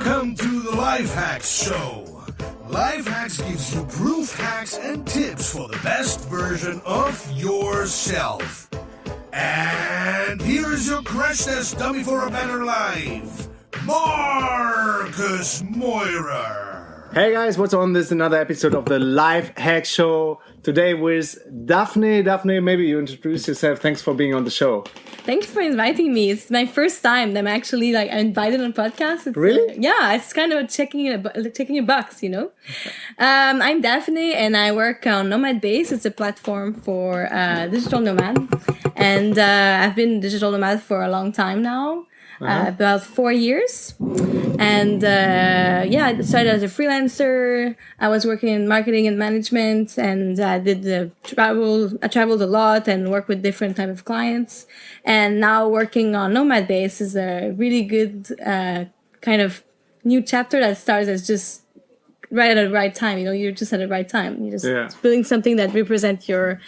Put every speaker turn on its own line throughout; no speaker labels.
Welcome to the Life Hacks Show. Life Hacks gives you proof hacks and tips for the best version of yourself. And here's your crash test dummy for a better life, Marcus Meurer.
Hey guys, what's on? This is another episode of the Life Hacks Show. Today with Daphné. Daphné, maybe you introduce yourself. Thanks for being on the show.
Thanks for inviting me. It's my first time that I'm actually invited on podcast.
Really?
Yeah, it's kind of checking a box, you know. I'm Daphné and I work on Nomadbase. It's a platform for Digital Nomad, and I've been Digital Nomad for a long time now. About 4 years, and I started as a freelancer. I was working in marketing and management, and I did the travel. I traveled a lot and worked with different type of clients. And now working on Nomadbase is a really good kind of new chapter that starts as just right at the right time. You know, you're just at the right time. You're just building something that represents your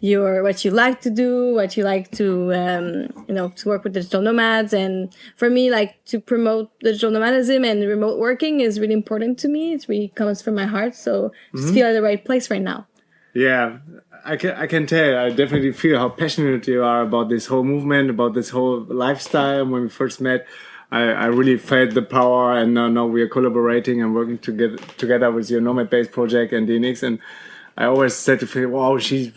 what you like to do, what you like to to work with digital nomads. And for me, to promote digital nomadism and remote working is really important to me. It really comes from my heart. So just feel at the right place right now.
Yeah, I can tell. I definitely feel how passionate you are about this whole movement, about this whole lifestyle. When we first met, I really felt the power, and now we are collaborating and working together with your Nomadbase project and DNX. And I always said to Phil, wow, she's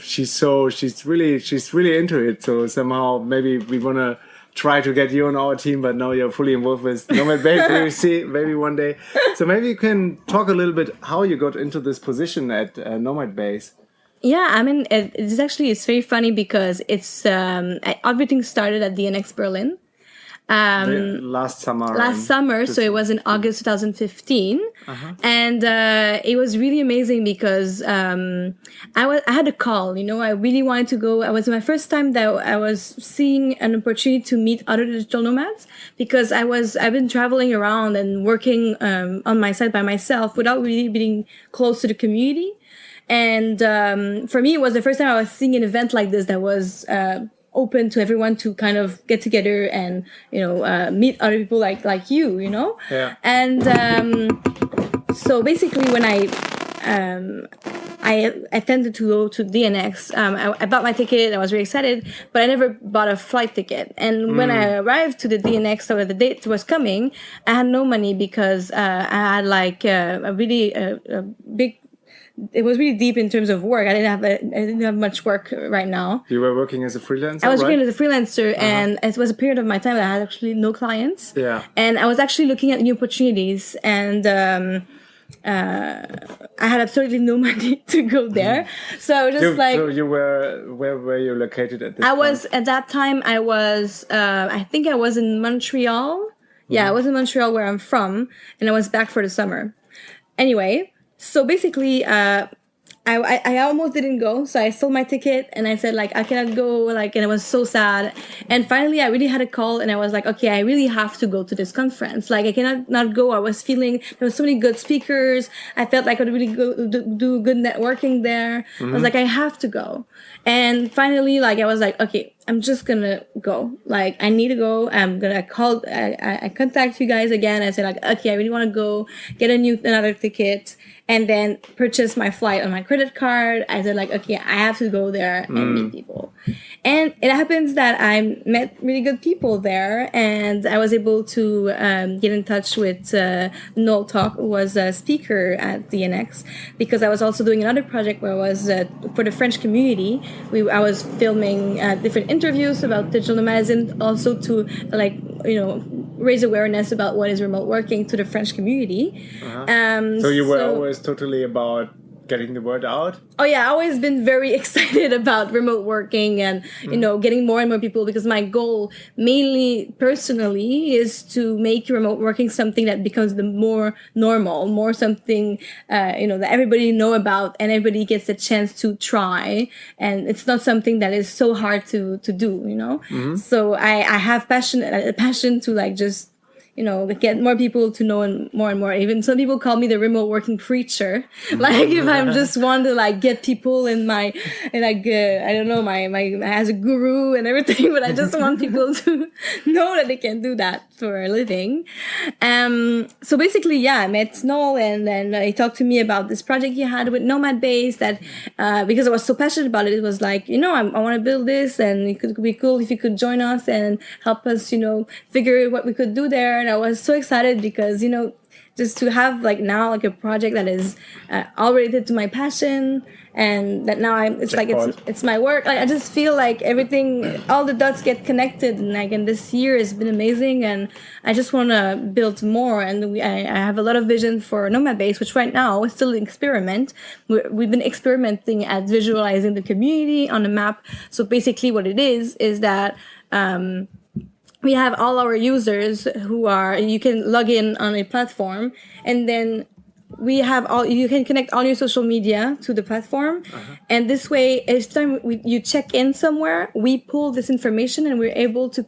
really into it. So somehow maybe we want to try to get you on our team, but now you're fully involved with Nomadbase. We'll see maybe one day. So maybe you can talk a little bit how you got into this position at Nomadbase.
Yeah, I mean, it's very funny because everything started at DNX Berlin.
Last summer, so it was in August 2015, and it was really amazing because I had a call. You know, I really wanted to go. It was my first time that I was seeing an opportunity to meet other digital nomads, because I've been traveling around and working on my side by myself without really being close to the community. And for me, it was the first time I was seeing an event like this that was open to everyone to kind of get together and meet other people like you, you know. Yeah.
And so basically, when I attended to go to DNX, I bought my ticket. I was really excited, but I never bought a flight ticket. And when I arrived to the DNX, so the date was coming, I had no money because I had a really big. It was really deep in terms of work. I didn't have much work right now.
You were working as a freelancer,
I was working as a freelancer, and it was a period of my time that I had actually no clients.
Yeah.
And I was actually looking at new opportunities, and I had absolutely no money to go there. So I was just
So you were, where were you located at this point?
At that time, I think I was in Montreal. Yeah, I was in Montreal, where I'm from, and I was back for the summer. Anyway. So basically, I almost didn't go. So I sold my ticket and I said I cannot go. And I was so sad. And finally, I really had a call and I was like, okay, I really have to go to this conference. I cannot not go. I was feeling there was so many good speakers. I felt like I could really do good networking there. I was like, I have to go. And finally, I was like, okay, I'm just gonna go. I need to go. I'm gonna call. I contact you guys again. I said okay, I really want to go. Get another ticket, and then purchase my flight on my credit card. I said okay, I have to go there and meet people. And it happens that I met really good people there, and I was able to get in touch with Noel Talk, who was a speaker at DNX, because I was also doing another project where I was for the French community. I was filming different interviews about digital nomadism, also to raise awareness about what is remote working to the French community.
So you were always totally about getting the word out?
Oh yeah, I've always been very excited about remote working and, getting more and more people, because my goal mainly personally is to make remote working something that becomes the more normal, more something, that everybody know about and everybody gets a chance to try. And it's not something that is so hard to do, So I have a passion to just get more people to know and more. Even some people call me the remote working preacher. Like if I'm just want to like get people in my I don't know, my as a guru and everything, but I just want people to know that they can do that for a living. So basically, I met Noel, and then he talked to me about this project he had with Nomadbase that because I was so passionate about it, it was like, I want to build this, and it could be cool if you could join us and help us, figure what we could do there. And I was so excited because, just to have like now like a project that is all related to my passion, and that now it's my work. Like I just feel like everything, all the dots get connected, and this year has been amazing, and I just want to build more. And I have a lot of vision for Nomadbase, which right now is still an experiment. We've been experimenting at visualizing the community on a map. So basically, what it is that we have all our users you can log in on a platform, and then you can connect all your social media to the platform. And this way, each time you check in somewhere, we pull this information, and we're able to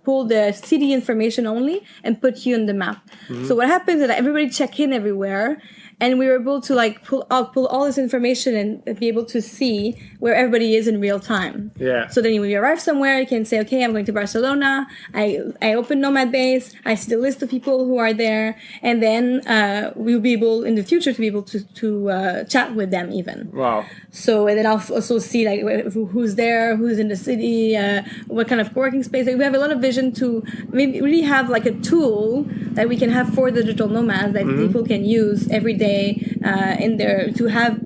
pull the city information only and put you on the map. So what happens is that everybody check in everywhere, and we were able to like pull all this information and be able to see where everybody is in real time.
Yeah.
So then when you arrive somewhere, you can say, okay, I'm going to Barcelona. I open Nomadbase. I see the list of people who are there, and then we'll be able in the future to be able to chat with them even.
Wow.
So and then I'll also see like who's there, who's in the city, what kind of co-working space. Like, we have a lot of vision to maybe really have like a tool that we can have for digital nomads that people can use every day in there to have.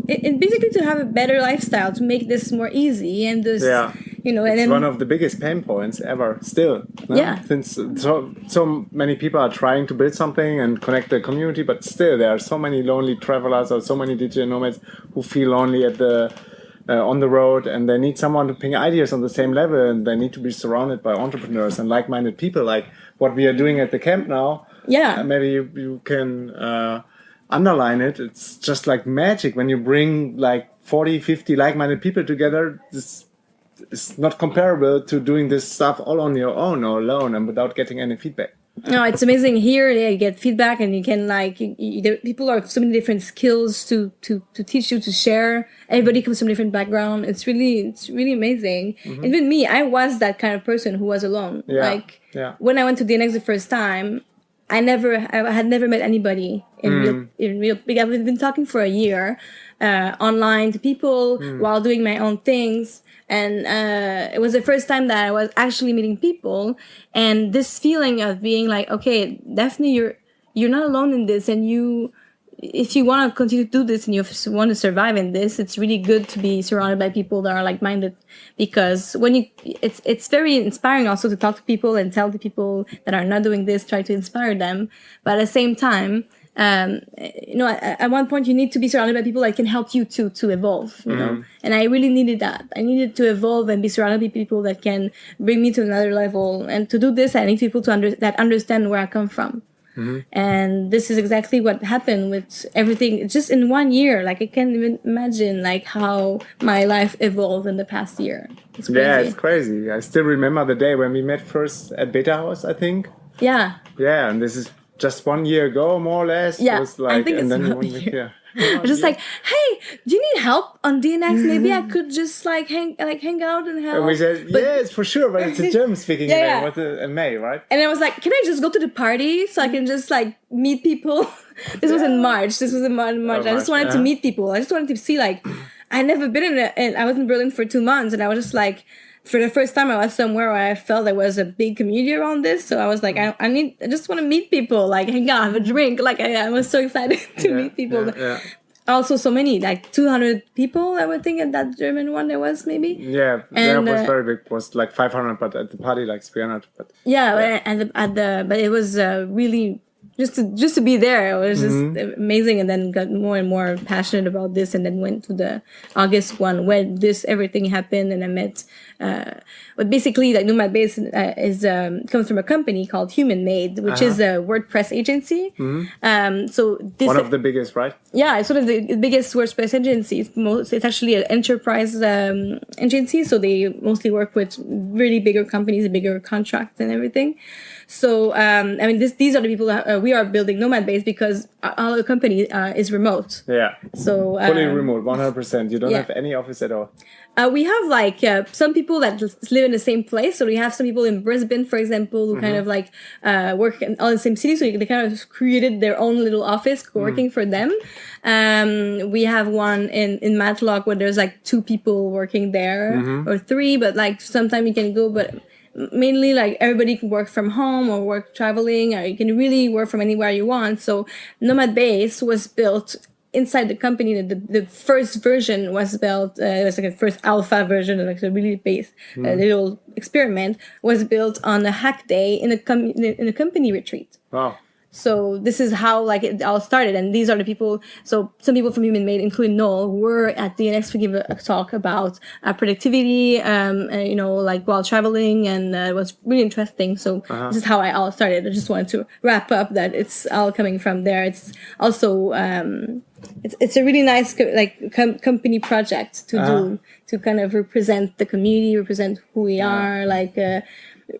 And basically to have a better lifestyle, to make this more easy, and this,
it's one of the biggest pain points ever still. No?
Yeah. Since
so many people are trying to build something and connect the community, but still there are so many lonely travelers or so many digital nomads who feel lonely at the on the road, and they need someone to ping ideas on the same level, and they need to be surrounded by entrepreneurs and like-minded people, like what we are doing at the camp now.
Yeah.
Maybe you can underline it. It's just like magic when you bring like 40, 50 like-minded people together. This is not comparable to doing this stuff all on your own or alone and without getting any feedback.
No, it's amazing. Here you get feedback, and you can people are so many different skills to teach you, to share. Everybody comes from a different background. It's really amazing. Even me, I was that kind of person who was alone. When I went to DNX the first time, I had never met anybody in real. Because I've been talking for a year online to people while doing my own things, and it was the first time that I was actually meeting people, and this feeling of being like, okay, Daphné, you're not alone in this, and if you want to continue to do this and you want to survive in this, it's really good to be surrounded by people that are like-minded, because it's very inspiring also to talk to people and tell the people that are not doing this, try to inspire them. But at the same time, at one point you need to be surrounded by people that can help you to evolve, and I really needed that. I needed to evolve and be surrounded by people that can bring me to another level. And to do this, I need people that understand where I come from. And this is exactly what happened with everything just in 1 year. Like, I can't even imagine like how my life evolved in the past year. It's crazy.
Yeah, it's crazy. I still remember the day when we met first at Beta House, I think.
Yeah,
and this is just 1 year ago, more or less.
Yeah,
it was like,
I think it's 1 year. I was just like, hey, do you need help on DNX? Maybe I could just hang out and help.
And we said, yes, for sure, but it's a German-speaking event. What May, right?
And I was like, can I just go to the party so I can just meet people? This was in March. I just wanted to meet people. I just wanted to see I never been I was in Berlin for 2 months, and I was just like, for the first time I was somewhere where I felt there was a big community around this. So I was like, I just want to meet people, hang out, have a drink. I was so excited to meet people. Also, so many, 200 people, I would think, at that German one there was, maybe.
Yeah, and it was very big. It was 500, but at the party 300. But
but it was really just to be there. It was just amazing, and then got more and more passionate about this, and then went to the August one where everything happened, and I met. But basically, Nomadbase is comes from a company called Human Made, which is a WordPress agency. So this
one of the biggest, right?
Yeah, it's one of the biggest WordPress agencies. It's actually an enterprise agency, so they mostly work with really bigger companies, bigger contracts, and everything. So, I mean, these are the people that we are building Nomadbase because our company is remote.
Yeah.
So
fully remote, 100%. You don't have any office at all.
We have like some people that live in the same place. So we have some people in Brisbane, for example, who kind of like work in all the same city. So they kind of created their own little office working for them. We have one in Matlock where there's like 2 people working there or 3, but like sometimes you can go, but mainly like everybody can work from home or work traveling, or you can really work from anywhere you want. So Nomadbase was built inside the company. The first version was built, it was like a first alpha version, like a really base little experiment, was built on a hack day in a company retreat.
Wow.
So this is how like it all started, and these are the people. So some people from Human Made, including Noel, were at DNX to give a talk about productivity, you know, like while traveling, and it was really interesting. So this is how I all started. I just wanted to wrap up that it's all coming from there. It's also it's a really nice company project to do, to kind of represent the community, represent who we are, like.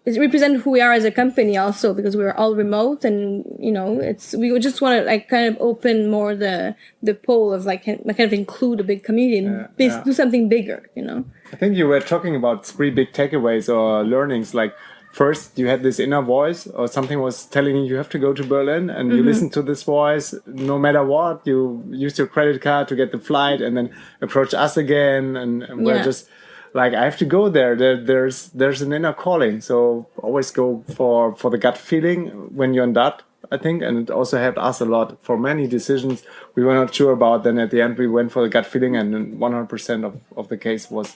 Represent who we are as a company also, because we're all remote, and you know, we just want to like kind of open more the poll of like kind of include a big community and do something bigger, you know. I
think you were talking about 3 big takeaways or learnings. Like first, you had this inner voice, or something was telling you have to go to Berlin, and you listen to this voice no matter what. You use your credit card to get the flight, and then approach us again, and we're just. Like, I have to go there. There's an inner calling. So always go for the gut feeling when you're in that, I think. And it also helped us a lot for many decisions we were not sure about. Then at the end, we went for the gut feeling, and 100% of the case was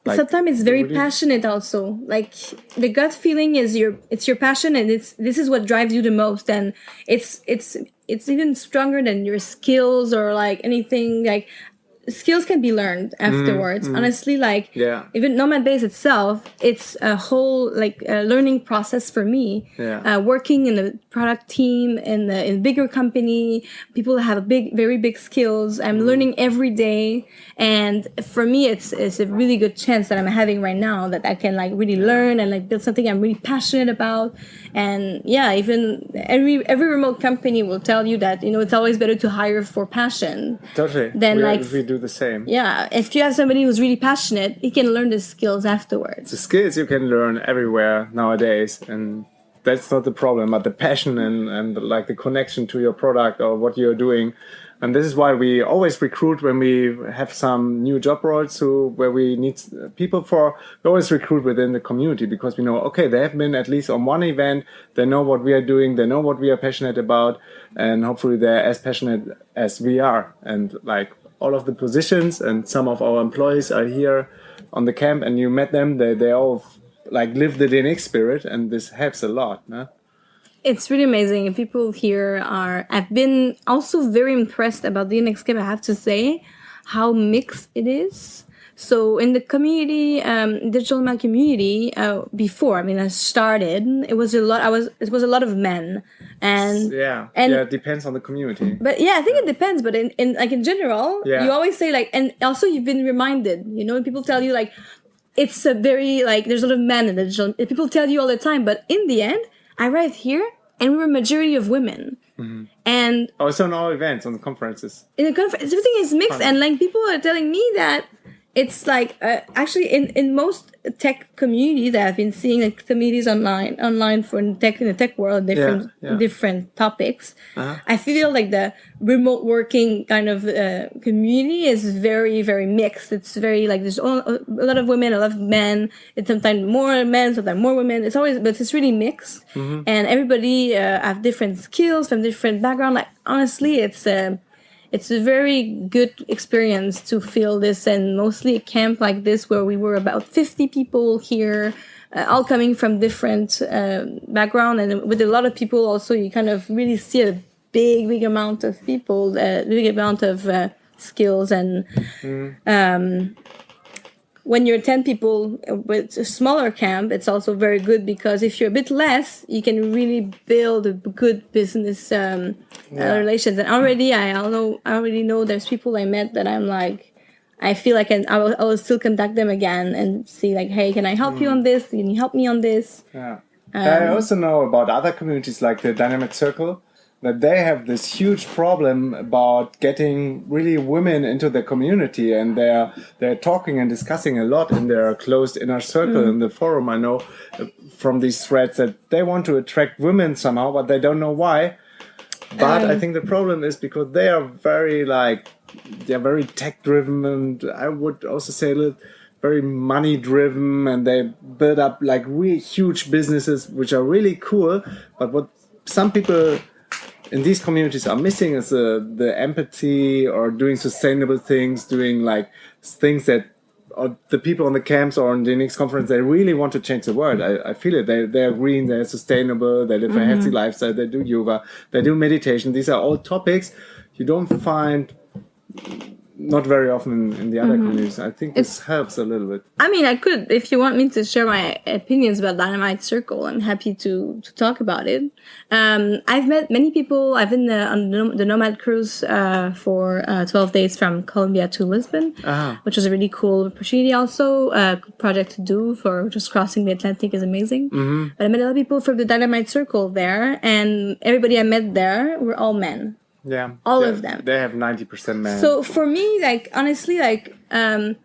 like...
Sometimes it's very passionate also. Like, the gut feeling is your passion, and this is what drives you the most. And it's even stronger than your skills or like anything like... Skills can be learned afterwards. Honestly, like even Nomadbase itself, it's a whole like learning process for me. Working in a product team in a bigger company, people have very big skills. I'm learning every day, and for me, it's a really good chance that I'm having right now that I can like really learn and like build something I'm really passionate about. And even every remote company will tell you that, you know, it's always better to hire for passion.
Totally.
Than
we do the same.
Yeah, if you have somebody who's really passionate, he can learn the skills afterwards.
The skills you can learn everywhere nowadays, and that's not the problem, but the passion and like the connection to your product or what you're doing. And this is why we always recruit when we have some new job roles where we need people for. We always recruit within the community, because we know, okay, they have been at least on one event, they know what we are doing, they know what we are passionate about, and hopefully they're as passionate as we are. And like all of the positions and some of our employees are here on the camp, and you met them, they all like live the DNX spirit, and this helps a lot. No?
It's really amazing. People here I've been also very impressed about the DNX camp, I have to say, how mixed it is. So in the community, Digital Nomad community, before, I mean, I started, it was a lot of men. And
it depends on the community.
But I think it depends. But in general, you always say like, and also you've been reminded, you know, people tell you like, it's a very like, there's a lot of men in the digital, people tell you all the time, but in the end, I arrived here and we're a majority of women. And
also in all events, on the conferences.
In the conference, everything is mixed. And like people are telling me that it's like actually in most tech communities that I've been seeing, like communities online for in the tech world, different topics. I feel like the remote working kind of community is very, very mixed. It's very like there's a lot of women, a lot of men. It's sometimes more men, sometimes more women. It's always, but it's really mixed, and everybody have different skills from different background. Like honestly, it's a very good experience to feel this, and mostly a camp like this where we were about 50 people here, all coming from different background, and with a lot of people also you kind of really see a big amount of people, big amount of skills, and when you're 10 people with a smaller camp, it's also very good, because if you're a bit less, you can really build a good business relations. And I already know there's people I met that I'm like, I feel like I will still contact them again and see like, hey, can I help you on this? Can you help me on this?
I also know about other communities like the Dynamic Circle, that they have this huge problem about getting really women into the community, and they're talking and discussing a lot in their closed inner circle in the forum. I know from these threads that they want to attract women somehow, but they don't know why. But I think the problem is because they are very tech driven, and I would also say very money driven, and they build up like really huge businesses which are really cool. But what some people in these communities are missing is the empathy, or doing sustainable things, doing like things that the people on the camps or on the next conference, they really want to change the world. I feel it. They're green, they're sustainable, they live a healthy lifestyle, they do yoga, they do meditation. These are all topics you don't find not very often in the other communities. I think this helps a little bit.
I mean, I could, if you want me to share my opinions about Dynamite Circle, I'm happy to talk about it. I've met many people. I've been on the Nomad cruise for 12 days from Colombia to Lisbon, which was a really cool opportunity also. Project to do for just crossing the Atlantic is amazing. But I met a lot of people from the Dynamite Circle there, and everybody I met there were all men.
Yeah,
all of them.
They have 90% men.
So for me, like honestly, like I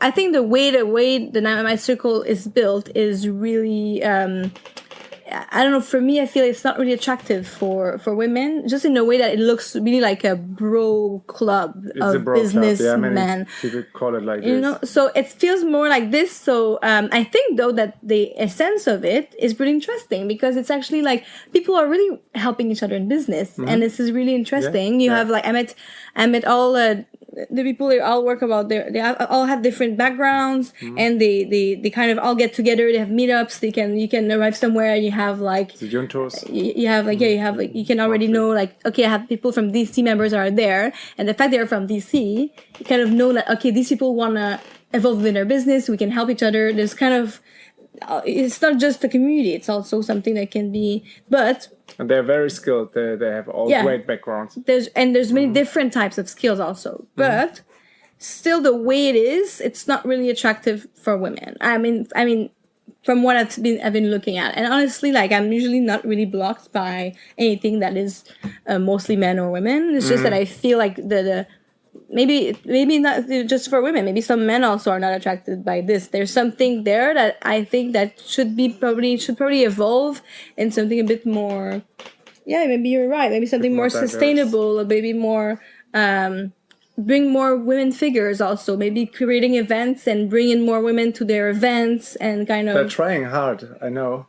think the way the Nomad Circle is built is really I don't know. For me, I feel it's not really attractive for women, just in a way that it looks really like a bro club of businessmen.
Yeah, people call it like
you know, so it feels more like this. So I think though that the essence of it is really interesting, because it's actually like people are really helping each other in business, and this is really interesting. You have like I met all the people. They all work about they all have different backgrounds, and they kind of all get together. They have meetups. You can arrive somewhere. You have like
the juntos.
You have like you can already know like, okay, I have people from DC members are there, and the fact they're from DC, you kind of know that, okay, these people want to evolve in their business. We can help each other. There's kind of it's not just a community, it's also something that can be,
and they're very skilled. They have all great backgrounds.
There's many different types of skills also, but still the way it is, it's not really attractive for women. I mean from what I've been looking at, and honestly, like I'm usually not really blocked by anything that is mostly men or women. It's just that I feel like the maybe not just for women, maybe some men also are not attracted by this. There's something there that I think that should probably evolve in something a bit more, maybe you're right, maybe something more sustainable, or maybe more bring more women figures also, maybe creating events and bringing more women to their events, and kind of
they're trying hard, I know.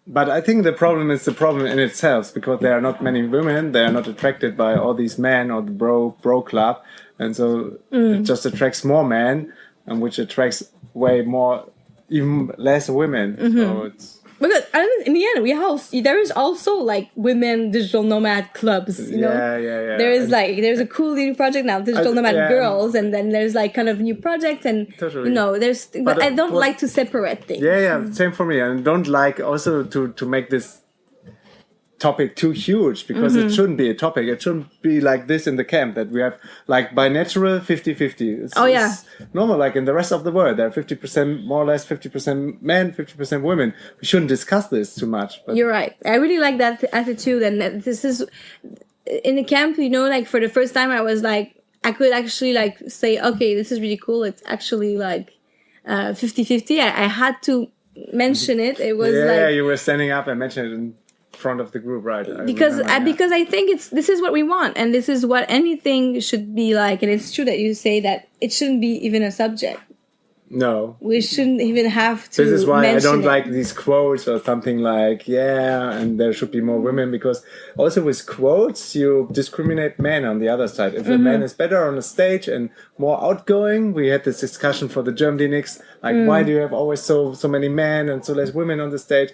But I think the problem is the problem in itself, because there are not many women. They are not attracted by all these men or the bro club, and so it just attracts more men, and which attracts way more, even less women. So it's
because in the end, there is also like women digital nomad clubs. You know, there is there's a cool new project now, Digital Nomad Girls, and then there's like kind of new projects, and you know, but I don't like to separate things.
Same for me. I don't like also to make this topic too huge, because it shouldn't be a topic. It shouldn't be like this in the camp, that we have like by natural 50-50. It's normal, like in the rest of the world, there are 50% more or less 50% men, 50% women. We shouldn't discuss this too much. But
you're right. I really like that attitude, and this is in the camp, you know, like for the first time I was like, I could actually like say, okay, this is really cool. It's actually like 50-50. I had to mention it. It was
you were standing up and mentioned it in front of the group, right?
Because I think this is what we want, and this is what anything should be like. And it's true that you say that it shouldn't be even a subject.
No,
we shouldn't even have to.
This is why I don't like these quotes or something like and there should be more women, because also with quotes you discriminate men on the other side. If a man is better on the stage and more outgoing, we had this discussion for the German DNX, like why do you have always so many men and so less women on the stage?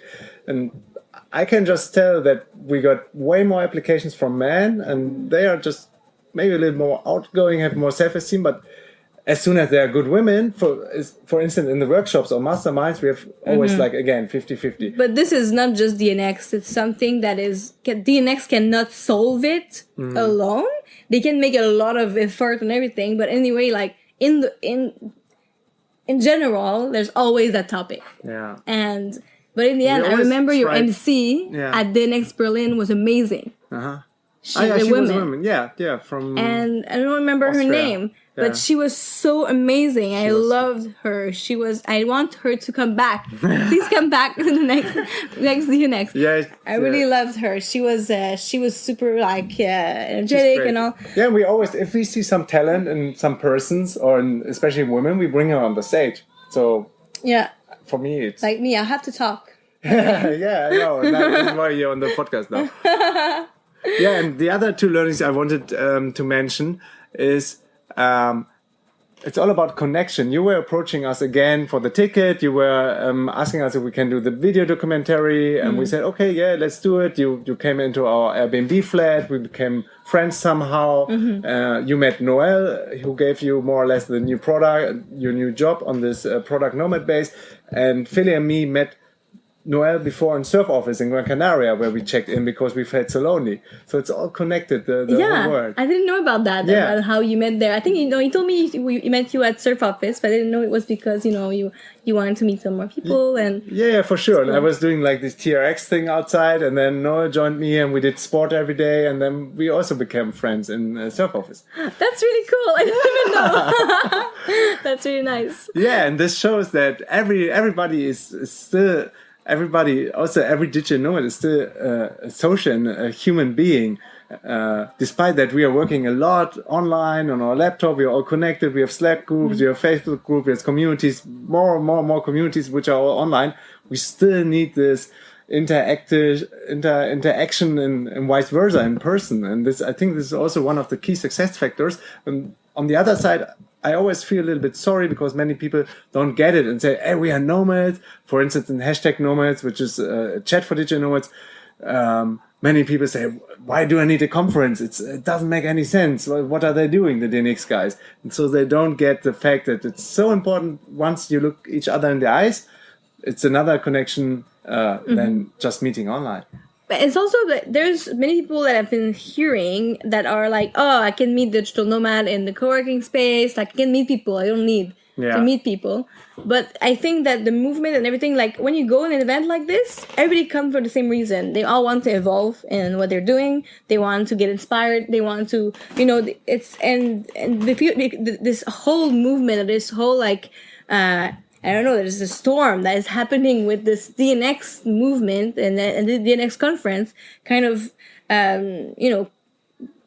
And I can just tell that we got way more applications from men, and they are just maybe a little more outgoing, have more self-esteem, but as soon as they are good women, for instance, in the workshops or masterminds, we have always like, again, 50-50.
But this is not just DNX. It's something that DNX cannot solve it alone. They can make a lot of effort and everything, but anyway, like in general, there's always that topic.
Yeah.
And
But in the end, I remember your MC at DNX Berlin was amazing. She was a woman.
Yeah, from
and I don't remember
Austria.
her name, but she was so amazing. I loved her. I want her to come back. Please come back in the next DNX.
Yeah,
I really loved her. She was super like energetic and all.
Yeah, we always, if we see some talent in some persons or especially women, we bring her on the stage. So
yeah,
for me, it's
like me. I have to talk.
Yeah, I know. That's why you're on the podcast now. Yeah, and the other two learnings I wanted to mention is it's all about connection. You were approaching us again for the ticket. You were asking us if we can do the video documentary, and we said, okay, yeah, let's do it. You came into our Airbnb flat. We became friends somehow. You met Noel, who gave you more or less the new product, your new job on this product Nomadbase, and Philly and me met Noel before in Surf Office in Gran Canaria, where we checked in because we felt so lonely. So it's all connected, the whole world.
I didn't know about that, about how you met there. I think, he told me he met you at Surf Office, but I didn't know it was because, you wanted to meet some more people. And
yeah, for sure. And I was doing like this TRX thing outside, and then Noel joined me, and we did sport every day, and then we also became friends in Surf Office.
That's really cool. I didn't even know. That's really nice.
Yeah, and this shows that everybody is still... Everybody, also every digital nomad is still a social and a human being. Despite that, we are working a lot online on our laptop. We are all connected. We have Slack groups, we have Facebook groups, we have communities, more communities which are all online. We still need this interaction and vice versa in person. And I think this is also one of the key success factors. And on the other side, I always feel a little bit sorry because many people don't get it and say, hey, we are nomads. For instance, in #nomads, which is a chat for digital nomads, many people say, why do I need a conference? It doesn't make any sense. What are they doing, the DNX guys? And so they don't get the fact that it's so important once you look each other in the eyes. It's another connection than just meeting online.
But it's also that there's many people that I've been hearing that are like, oh, I can meet digital nomad in the co-working space. Like, I can meet people. I don't need to meet people. But I think that the movement and everything, like when you go in an event like this, everybody comes for the same reason. They all want to evolve in what they're doing. They want to get inspired. They want to, it's, and this whole movement, this whole like, I don't know, there's a storm that is happening with this DNX movement and the DNX conference kind of,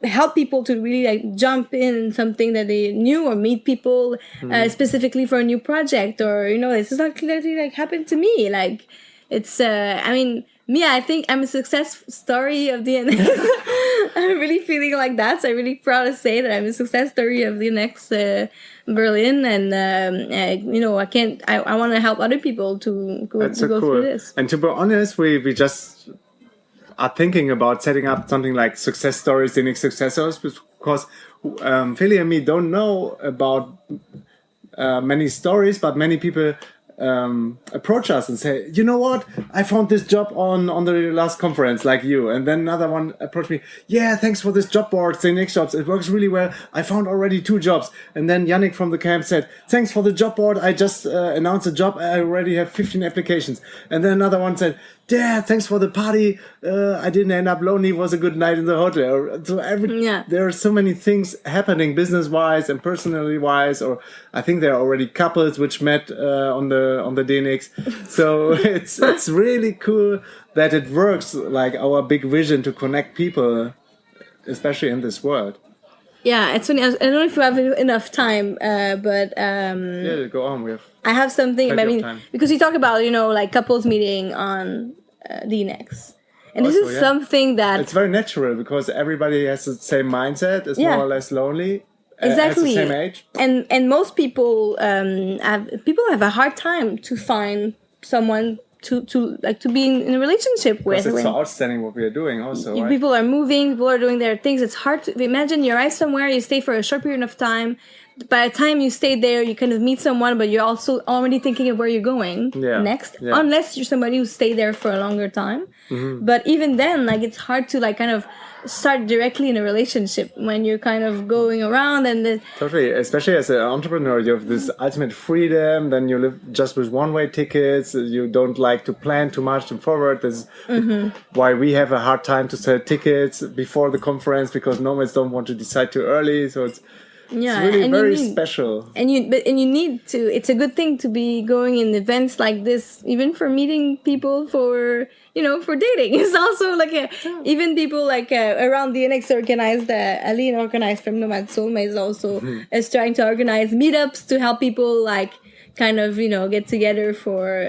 help people to really like jump in something that they knew or meet people specifically for a new project or, this is not like happened to me. Like it's, I think I'm a success story of DNX. I'm really feeling like that. So I'm really proud to say that I'm a success story of DNX Berlin, and I want to help other people to go through this.
And to be honest, we just are thinking about setting up something like success stories, DNX success stories, because Philly and me don't know about many stories, but many people approach us and say, you know what, I found this job on the last conference like you. And then another one approached me, yeah, thanks for this job board, DNX jobs, it works really well, I found already 2 jobs. And then Yannick from the camp said, thanks for the job board, I just announced a job, I already have 15 applications. And then another one said, yeah, thanks for the party, I didn't end up lonely, it was a good night in the hotel. So there are so many things happening business-wise and personally-wise, or I think there are already couples which met on the DNX. So it's really cool that it works, like our big vision to connect people, especially in this world.
Yeah, it's funny. I don't know if you have enough time, but
yeah, go on.
I have something. Because you talk about like couples meeting on DNX, and also, this is something that
it's very natural because everybody has the same mindset. It's more or less lonely.
Exactly.
At the same age.
And most people have a hard time to find someone to be in a relationship with.
It's so outstanding what we are doing also, right?
People are moving, people are doing their things. It's hard to imagine you arrive somewhere, you stay for a short period of time, by the time you stay there, you kind of meet someone, but you're also already thinking of where you're going next, unless you're somebody who stayed there for a longer time. But even then, like, it's hard to, like, kind of start directly in a relationship when you're kind of going around and
totally, especially as an entrepreneur, you have this ultimate freedom. Then you live just with one-way tickets. You don't like to plan too much and forward. This is why we have a hard time to sell tickets before the conference, because nomads don't want to decide too early. So it's really very special.
And you need to. It's a good thing to be going in events like this, even for meeting people for dating. It's also like even people like around DNX organized. Aline organized from Nomad Soulmates also is trying to organize meetups to help people like kind of get together for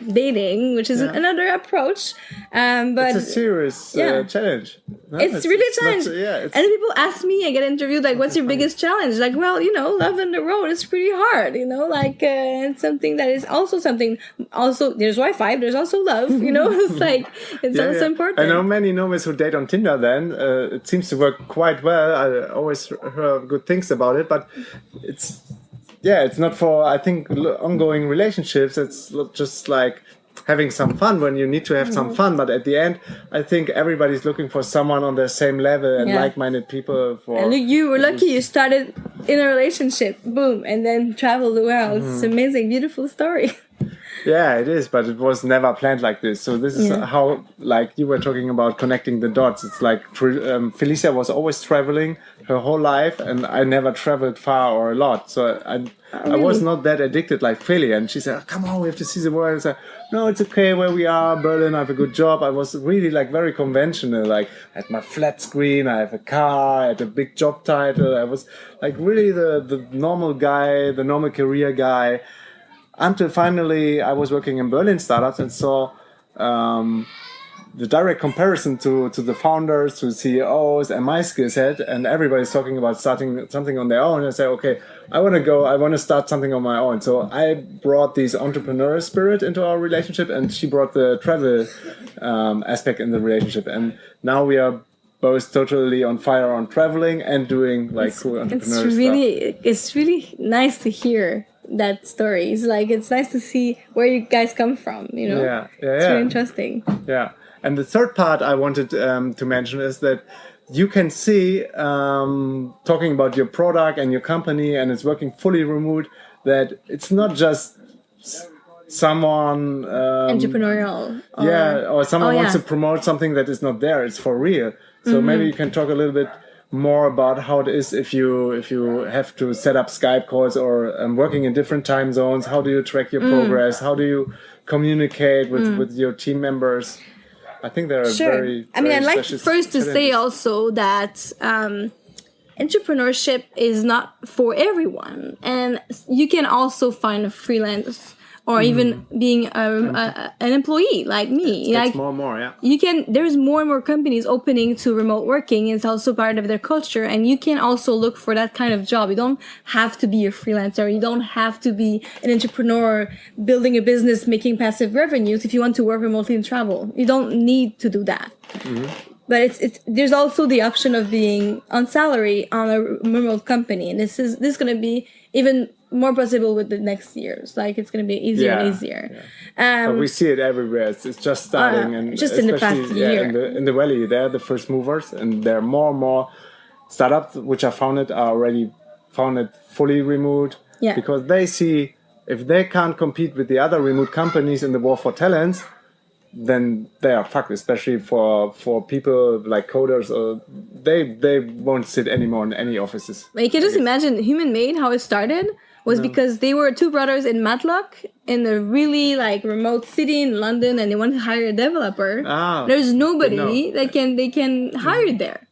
dating, which is another approach. But
it's a serious challenge.
No, it's really a challenge. And people ask me, I get interviewed, like, what's your biggest challenge? Like, well, love on the road is pretty hard, like, it's something that is also there's Wi-Fi, there's also love, it's like, it's also important.
I know many nomads who date on Tinder then. It seems to work quite well. I always heard good things about it, but it's not for, I think, ongoing relationships. It's just like having some fun when you need to have some fun. But at the end, I think everybody's looking for someone on their same level and like-minded people.
And look, you were lucky. You started in a relationship, boom, and then traveled the world. It's an amazing, beautiful story.
Yeah, it is, but it was never planned like this. So this is how, like you were talking about connecting the dots. It's like Felicia was always traveling her whole life, and I never traveled far or a lot. So I was not that addicted like Feli. And she said, come on, we have to see the world. I said, no, it's okay where we are, Berlin, I have a good job. I was really like very conventional. Like I had my flat screen, I have a car, I had a big job title. I was like really the normal guy, the normal career guy. Until finally I was working in Berlin startups and saw the direct comparison to the founders, to CEOs and my skill set, and everybody's talking about starting something on their own. And I say, okay, I want to start something on my own. So I brought this entrepreneurial spirit into our relationship, and she brought the travel aspect in the relationship. And now we are both totally on fire on traveling and doing like cool entrepreneurial stuff.
It's really nice to hear that story. It's like, it's nice to see where you guys come from, It's really interesting.
Yeah. And the third part I wanted to mention is that you can see, talking about your product and your company, and it's working fully remote, that it's not just someone
entrepreneurial
or someone wants to promote something that is not there. It's for real. So maybe you can talk a little bit more about how it is if you have to set up Skype calls or working in different time zones. How do you track your progress? How do you communicate with your team members? I think there are very
I'd like first to say also that entrepreneurship is not for everyone, and you can also find a freelance or even being an employee like me.
Like more and more,
there's more and more companies opening to remote working. It's also part of their culture, and you can also look for that kind of job. You don't have to be a freelancer. You don't have to be an entrepreneur building a business, making passive revenues if you want to work remotely and travel. You don't need to do that. But there's also the option of being on salary on a remote company, and this is going to be even more possible with the next years. Like, it's going to be easier and easier.
But we see it everywhere. It's just starting, and
just in the past year.
In the valley, they're the first movers, and there are more and more startups which are already founded fully remote, because they see if they can't compete with the other remote companies in the war for talents, then they are fucked, especially for people like coders. They won't sit anymore in any offices.
But you can just imagine Human Made, how it started was because they were two brothers in Matlock in a really like remote city in London, and they wanted to hire a developer. There's nobody that they can hire there.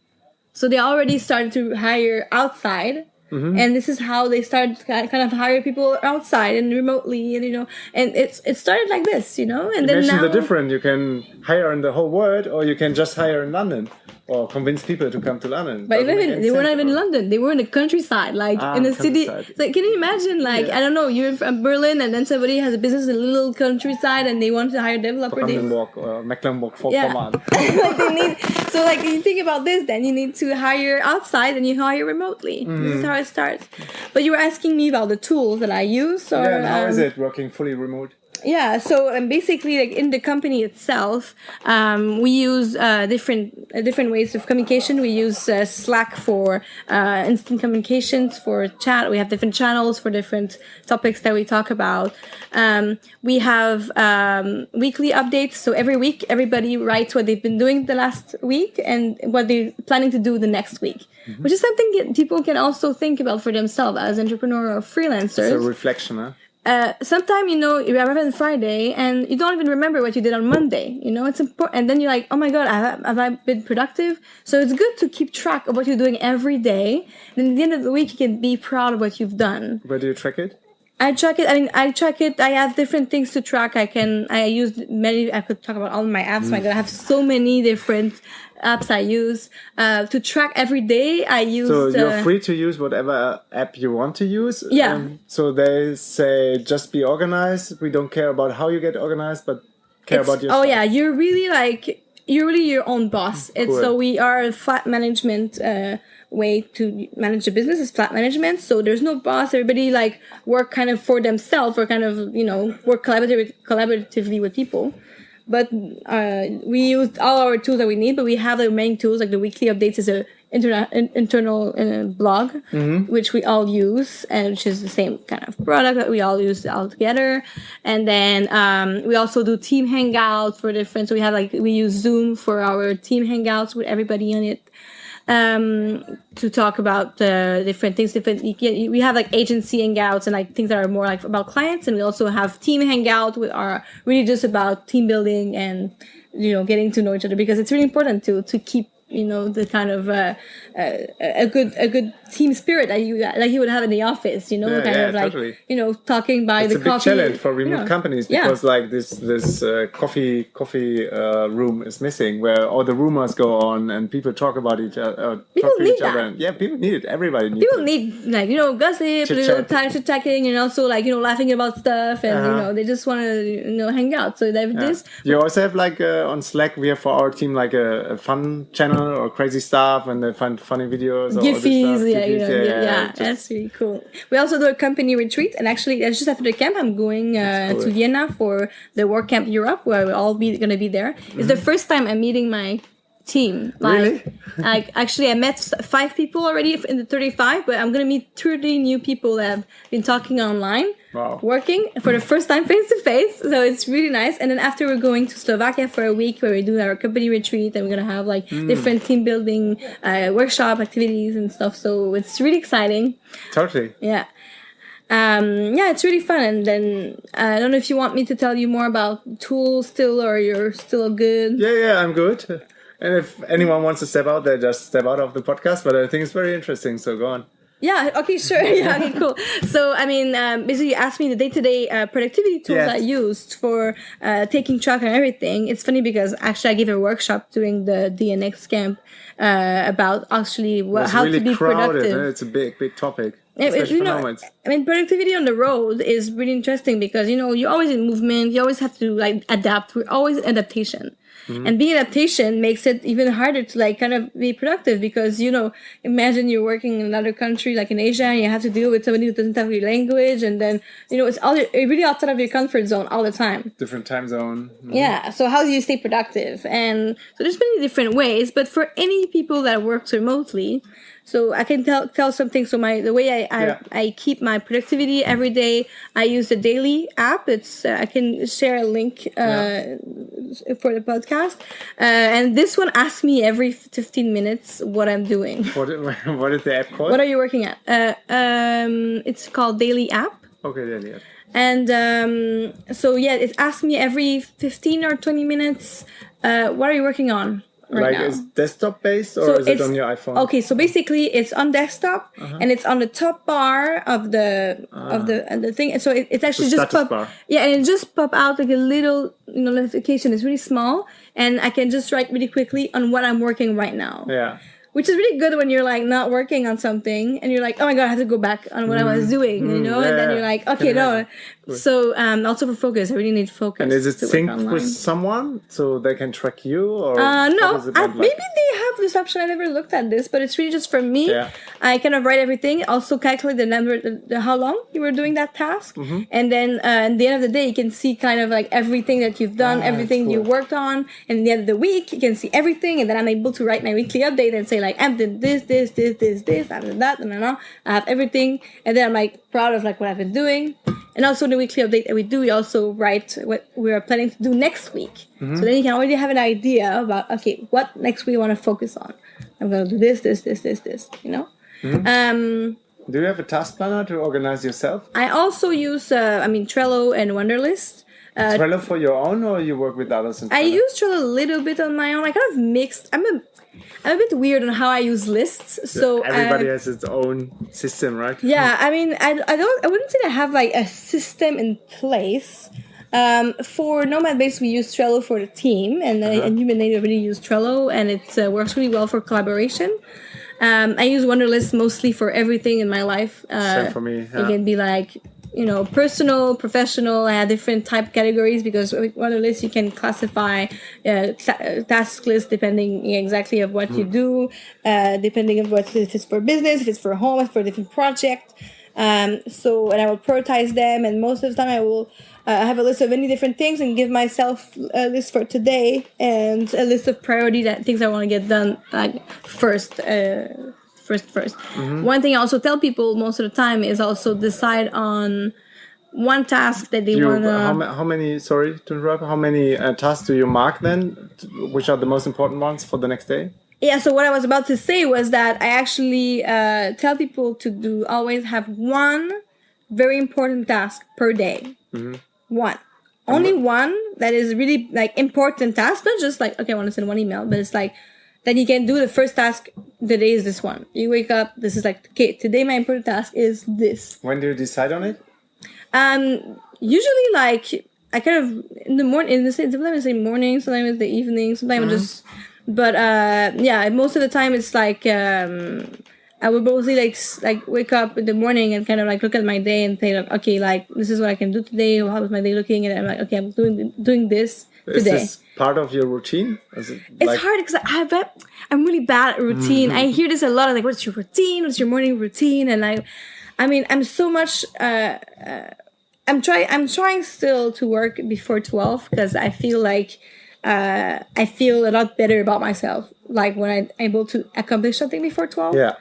So they already started to hire outside. And this is how they started kind of hire people outside and remotely, and and it started like this, and then
Imagine
now
the difference. You can hire in the whole world, or you can just hire in London. or convince people to come to London.
But they were not even in London. They were in the countryside, like in the city. Like, can you imagine? Like, I don't know, you're from Berlin, and then somebody has a business in a little countryside, and they want to hire a developer.
Mecklenburg-Vorpommern.
Like they need. So, like, you think about this, then you need to hire outside, and you hire remotely. This is how it starts. But you were asking me about the tools that I use, or
how is it working fully remote?
Yeah, so basically, like in the company itself, we use different ways of communication. We use Slack for instant communications, for chat. We have different channels for different topics that we talk about. We have weekly updates. So every week, everybody writes what they've been doing the last week and what they're planning to do the next week, which is something that people can also think about for themselves as entrepreneurs or freelancers.
It's a reflection, huh?
Sometimes, you arrive on Friday and you don't even remember what you did on Monday. It's important. And then you're like, oh my God, have I been productive? So it's good to keep track of what you're doing every day. And at the end of the week, you can be proud of what you've done.
Where do you track it?
I track it. I track it. I have different things to track. I could talk about all my apps. I have so many different apps I use to track every day. I use.
So you're free to use whatever app you want to use.
Yeah.
So they say just be organized. We don't care about how you get organized, but care about yourself.
Oh yeah, you're really your own boss.
Cool.
So we are a flat management way to manage a business is flat management. So there's no boss. Everybody work kind of for themselves or kind of work collaboratively with people. But we use all our tools that we need, but we have the main tools, like the weekly updates is a internal blog, which we all use, and which is the same kind of product that we all use all together. And then we also do team hangouts for different. So we use Zoom for our team hangouts with everybody on it. To talk about different things. We have agency hangouts and things that are more about clients, and we also have team hangout with are really just about team building and getting to know each other, because it's really important to keep the kind of a good team spirit that you would have in the office,
totally.
Talking by
it's
the
coffee.
It's
a big challenge for remote companies because this coffee room is missing, where all the rumors go on and people talk about each other.
People need that.
And, people need it. Everybody needs
people
it.
Need gossip, chit-chatting, and also laughing about stuff, and they just want to hang out. So they have this.
You also have on Slack, we have for our team a fun channel or crazy stuff, and they find funny videos.
Giphies, that's really cool. We also do a company retreat, and actually, just after the camp, I'm going to Vienna for the Work Camp Europe, where we'll all going to be there. It's the first time I'm meeting my team.
Really?
Actually, I met 5 people already in the 35, but I'm going to meet 30 new people that have been talking online.
Wow.
Working for the first time face to face, so it's really nice. And then after, we're going to Slovakia for a week where we do our company retreat, and we're gonna have different team building workshop activities and stuff. So it's really exciting.
Totally.
Yeah. It's really fun. And then I don't know if you want me to tell you more about tools still, or you're still good.
Yeah, I'm good. And if anyone wants to step out, they just step out of the podcast. But I think it's very interesting. So go on.
Yeah, okay, sure. Yeah, okay, cool. So, basically you asked me the day-to-day productivity tools I used for taking track and everything. It's funny because actually I gave a workshop during the DNX camp about actually how
really
to be
crowded,
productive.
It's a big topic.
Productivity on the road is really interesting because, you're always in movement. You always have to adapt. We're always in adaptation. And being adaptation makes it even harder to kind of be productive because, imagine you're working in another country like in Asia and you have to deal with somebody who doesn't have your language, and then, it's really outside of your comfort zone all the time.
Different time zone.
Yeah. So how do you stay productive? And so there's many different ways, but for any people that works remotely, so I can tell something. So the way I keep my productivity every day, I use the daily app. It's I can share a link for the podcast. And this one asks me every 15 minutes what I'm doing.
What is the app called?
What are you working at? It's called Daily App.
Okay, Daily App.
And it asks me every 15 or 20 minutes, what are you working on? right now.
Is desktop based or is it on your iPhone?
Okay, so basically it's on desktop and it's on the top bar of the thing. And so it's actually just pop. Bar. Yeah, and it just pop out like a little notification. It's really small, and I can just write really quickly on what I'm working right now.
Yeah.
Which is really good when you're like not working on something and you're like, oh my god, I have to go back on what I was doing, and then you're like, okay, no. So also for focus, I really need focus.
And is it synced with someone so they can track you? Or
no, maybe they have this option. I never looked at this, but it's really just for me. Yeah. I kind of write everything, also calculate the number, how long you were doing that task, and then at the end of the day, you can see kind of like everything that you've done, everything you worked on, and at the end of the week, you can see everything, and then I'm able to write my weekly update and say like, I did this, and that, and I have everything, and then I'm like proud of like what I've been doing. And also the weekly update that we do, we also write what we are planning to do next week. So then you can already have an idea about, okay, what next week you want to focus on. I'm going to do this,
Do you have a task planner to organize yourself?
I also use, Trello and Wunderlist.
Trello for your own, or you work with others?
I use Trello a little bit on my own. I kind of mixed. I'm a bit weird on how I use lists. So
everybody has its own system, right?
Yeah, I mean, I wouldn't say I have like a system in place. For Nomadbase, we use Trello for the team, and Human Native really use Trello, and it works really well for collaboration. I use Wunderlist mostly for everything in my life.
Same for me. Yeah.
It can be like, personal, professional. I have different type categories because with Wunderlist you can classify task lists depending exactly of what you do, depending on what if it's for business, if it's for home, if it's for a different project. And I will prioritize them, and most of the time I will have a list of any different things and give myself a list for today and a list of priority things I want to get done like first. One thing I also tell people most of the time is also decide on one task that they want to...
How many, sorry to interrupt, how many tasks do you mark then? Which are the most important ones for the next day?
Yeah, so what I was about to say was that I actually tell people to always have one very important task per day. One. Only one that is really like important task, not just like, okay, I want to send one email, but it's like, then you can do the first task. The day is this one. You wake up. This is like, okay, today my important task is this.
When do you decide on it?
Usually like I kind of in the morning. Sometimes I say morning. Sometimes it's the evening. Sometimes just. But most of the time it's like I would mostly like wake up in the morning and kind of like look at my day and say like, okay, like this is what I can do today. How is my day looking? And I'm like, okay, I'm doing this today. Is this
part of your routine? It's
hard because I'm really bad at routine. I hear this a lot. Like, what's your routine? What's your morning routine? And I'm so much. I'm trying still to work before 12 because I feel like I feel a lot better about myself. Like when I'm able to accomplish something before 12. Yeah.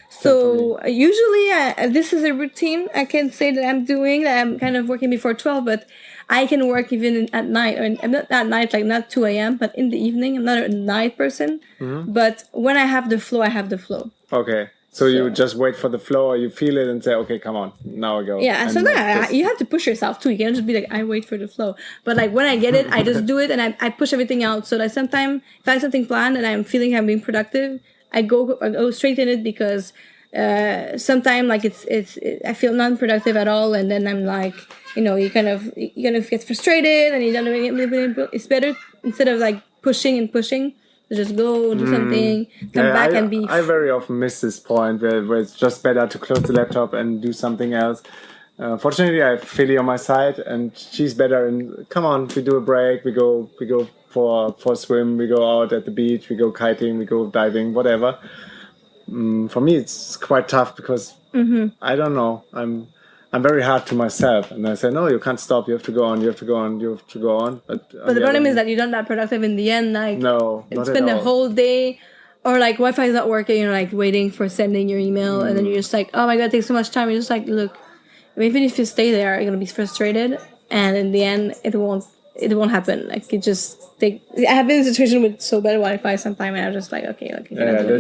So usually this is a routine I can say that I'm doing, that I'm kind of working before 12, but I can work even at night, or I'm not at night, like not 2 a.m., but in the evening. I'm not a night person, but when I have the flow, I have the flow.
Okay. So you just wait for the flow, or you feel it and say, okay, come on, now I go.
Yeah, and sometimes you have to push yourself too. You can't just be like, I wait for the flow. But like when I get it, I just do it and I push everything out. So like sometimes if I have something planned and I'm feeling I'm being productive, I go straight in it because sometimes like I feel non-productive at all, and then I'm like, you kind of get frustrated and you don't know. It's better instead of like pushing to just go do something, come back and be.
I very often miss this point where it's just better to close the laptop and do something else. Fortunately, I have Philly on my side, and she's better. And come on, we do a break. We go for a swim. We go out at the beach. We go kiting. We go diving. Whatever. For me, it's quite tough because I don't know. I'm very hard to myself, and I say, no, you can't stop. You have to go on. You have to go on. You have to go on. But
the problem is that you're not that productive in the end. Like
no,
it's been a whole day. Or like Wi-Fi is not working, you're like waiting for sending your email, and then you're just like, oh my god, it takes so much time. You're just like, look, even if you stay there, you're gonna be frustrated, and in the end, it won't happen. Like it just I have been in a situation with so bad Wi-Fi sometime, and I'm just like, okay, like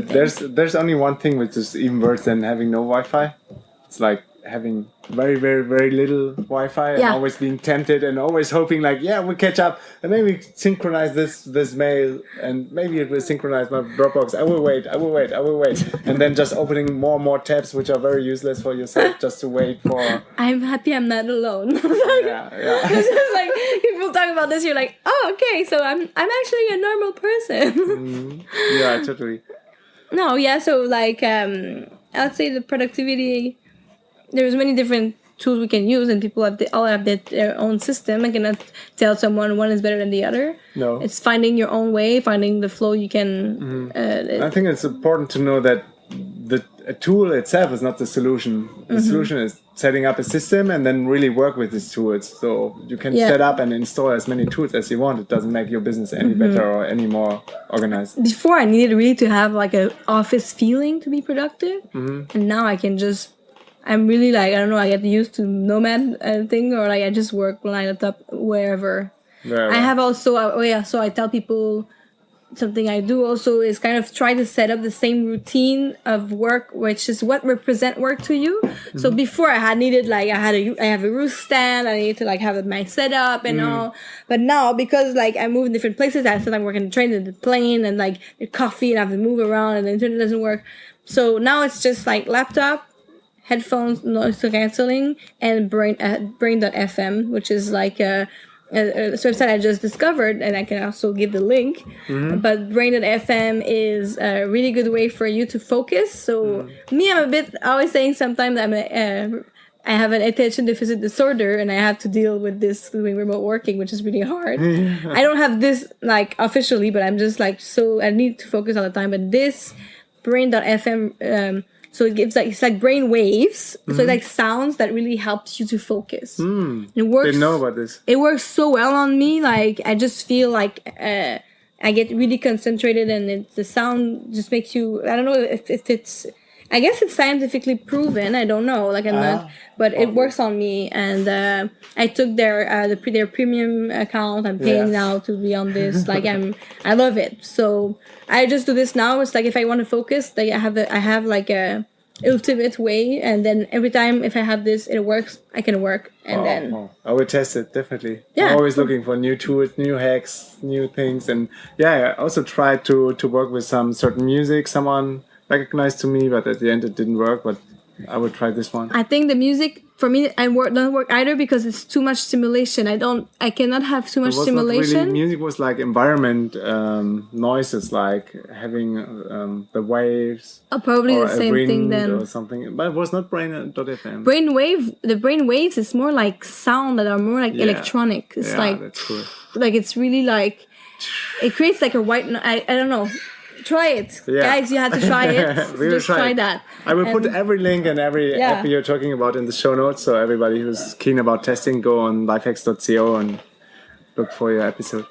there's only one thing which is even worse than having no Wi-Fi. It's like having very, very, very little Wi-Fi and always being tempted and always hoping like, we'll catch up and maybe synchronize this mail and maybe it will synchronize my Dropbox. I will wait. And then just opening more and more tabs, which are very useless for yourself, just to wait for...
I'm happy I'm not alone.
It's
just like, people talk about this, you're like, oh, okay, so I'm actually a normal person.
Yeah, totally.
No, yeah, so like, I'd say the productivity... There's many different tools we can use, and people all have their own system. I cannot tell someone one is better than the other.
No,
it's finding your own way, finding the flow you can.
I think it's important to know that a tool itself is not the solution. The solution is setting up a system and then really work with these tools. So you can set up and install as many tools as you want. It doesn't make your business any better or any more organized.
Before, I needed really to have like an office feeling to be productive, and now I can just. I'm really like, I don't know, I get used to Nomad thing, or like I just work when I laptop wherever. I have also, so I tell people something I do also is kind of try to set up the same routine of work, which is what represent work to you. So before I have a roof stand, I need to like have my setup and all. But now, because like I move in different places, I sometimes work in the train and the plane and like the coffee and I have to move around and the internet doesn't work. So now it's just like laptop, headphones, noise cancelling, and brain.fm, which is like a website I just discovered, and I can also give the link. But brain.fm is a really good way for you to focus. So me, I'm a bit always saying sometimes I have an attention deficit disorder, and I have to deal with this doing remote working, which is really hard. I don't have this like officially, but I'm just like I need to focus all the time. But this brain.fm. So it gives it's like brain waves. So it's like sounds that really helps you to focus. It works.
Didn't know about this.
It works so well on me. Like I just feel like I get really concentrated, and the sound just makes you. I don't know if it's. I guess it's scientifically proven. I don't know. Like I'm not, but it works on me. And I took their premium account. I'm paying now to be on this. Like I love it. So I just do this now. It's like if I want to focus, like I have like a ultimate way. And then every time if I have this, it works. I can work. And then
I will test it definitely.
Yeah.
I'm always looking for new tools, new hacks, new things. And I also tried to work with some certain music. Someone recognized to me, but at the end it didn't work. But I would try this one.
I think the music for me don't work either because it's too much stimulation. I cannot have too much stimulation.
Really, music was like environment noises, like having the waves.
Probably the same thing then.
Or something, but it was not brain.fm.
The brain waves is more like sound that are more like electronic. It's like
that's cool.
Like it's really like it creates like a white. I don't know. Try it, guys. You have to try it. Just try that.
I will put every link and every app you're talking about in the show notes, so everybody who's keen about testing, go on lifehacks.co and look for your episode.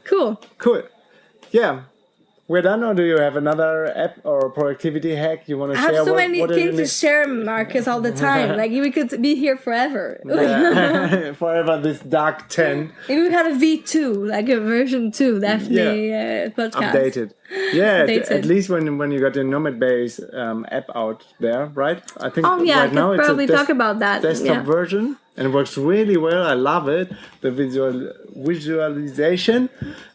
Cool.
Yeah. We're done, or do you have another app or productivity hack you want to share?
I have so many things to share, Marcus, all the time. Like, we could be here forever.
Yeah. Forever, this dark 10.
Maybe we had a V2, like a version 2, Daphné podcast.
Updated. Yeah, at least when you got your Nomadbase app out there, right? I think right now it's
probably talk about that.
Desktop version. And it works really well. I love it. The visualization.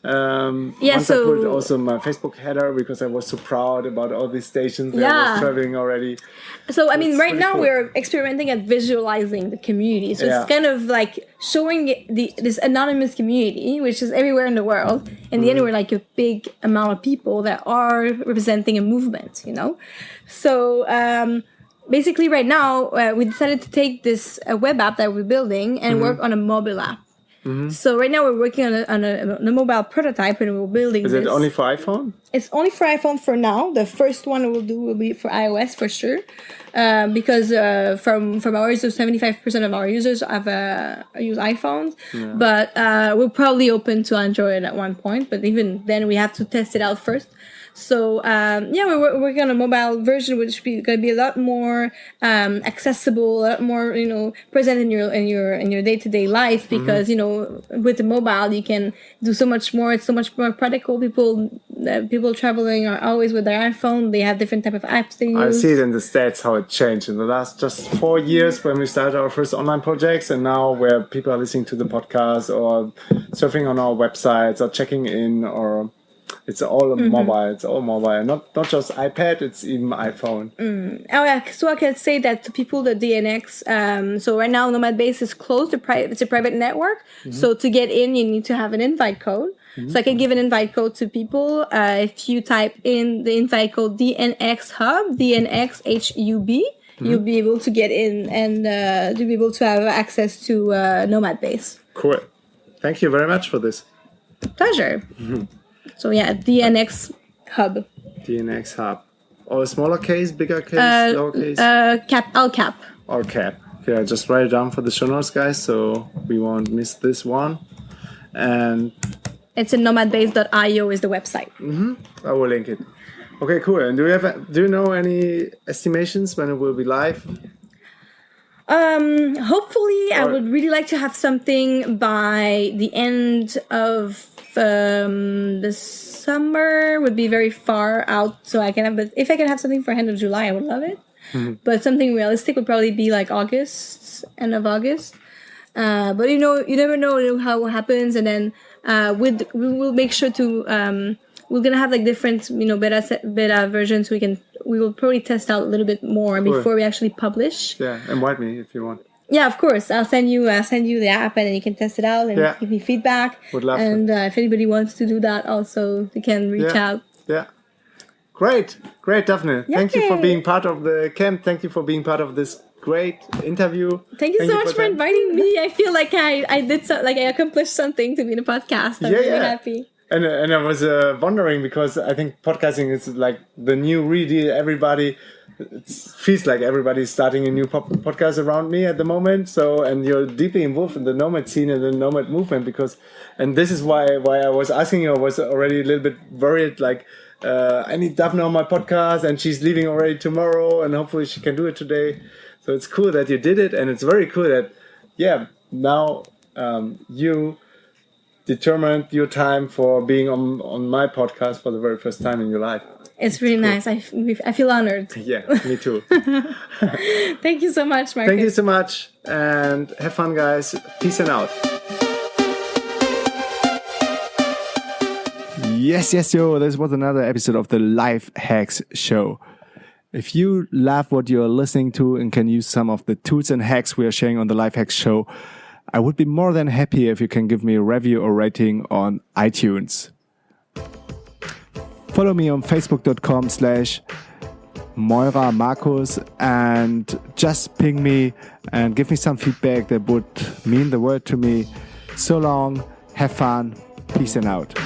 Once I put also my Facebook header because I was so proud about all these stations that I was traveling already.
So, I mean, right now we're experimenting at visualizing the community. So it's kind of like showing this anonymous community, which is everywhere in the world. In the end, we're like a big amount of people that are representing a movement, you know? So, basically, right now, we decided to take this web app that we're building and work on a mobile app. So right now we're working on a mobile prototype and we're building this.
Is it only for iPhone?
It's only for iPhone for now. The first one we'll do will be for iOS for sure. Because from our users, 75% of our users use iPhones. Yeah. But we're probably open to Android at one point. But even then, we have to test it out first. So we're working on a mobile version, which is going to be a lot more accessible, a lot more present in your day-to-day life. Because with the mobile, you can do so much more. It's so much more practical. People traveling are always with their iPhone. They have different type of apps they use.
I see it in the stats how it changed in the last just 4 years when we started our first online projects, and now where people are listening to the podcast or surfing on our websites or checking in, or it's all mobile. It's all mobile, not just iPad. It's even iPhone.
Oh yeah, so I can say that to people that DNX. So right now, Nomadbase is closed. It's a private network. So to get in, you need to have an invite code. So I can give an invite code to people. If you type in the invite code DNXHUB, DNXHUB, you'll be able to get in and to be able to have access to Nomadbase.
Cool. Thank you very much for this.
Pleasure. So yeah, DNX Hub.
DNX Hub. Or smaller case, bigger case, lower case?
All cap.
All cap. Okay, I just write it down for the show notes, guys, so we won't miss this one. And
it's in nomadbase.io is the website.
I will link it. Okay, cool. And do you know any estimations when it will be live?
Hopefully, I would really like to have something by the end of the summer. Would be very far out, so I can have. But if I can have something for end of July, I would love it. But something realistic would probably be like August, end of August. But you never know how it happens, and then we will make sure to we're gonna have like different beta versions. We will probably test out a little bit more before we actually publish.
Yeah, invite me if you want.
Yeah, of course. I'll send you the app, and then you can test it out and give me feedback.
Would love
and if anybody wants to do that, also they can reach out.
Yeah. Great, Daphné.
Yay.
Thank you for being part of the camp. Thank you for being part of this great interview.
Thank you so much for inviting me. I feel like I did I accomplished something to be in a podcast. I'm really happy.
And I was wondering, because I think podcasting is like the new real deal. It feels like everybody's starting a new podcast around me at the moment. So, and you're deeply involved in the nomad scene and the nomad movement, and this is why I was asking you. I was already a little bit worried, like, I need Daphné on my podcast, and she's leaving already tomorrow, and hopefully she can do it today. So it's cool that you did it, and it's very cool that, now you determined your time for being on my podcast for the very first time in your life.
It's really nice. I feel honored.
Yeah, me too.
Thank you so much, Marcus.
Thank you so much, and have fun, guys. Peace and out. Yes, yo. This was another episode of the Life Hacks Show. If you love what you're listening to and can use some of the tools and hacks we are sharing on the Life Hacks Show, I would be more than happy if you can give me a review or rating on iTunes. Follow me on facebook.com/Moira Markus and just ping me and give me some feedback. That would mean the world to me. So long, have fun, peace and out.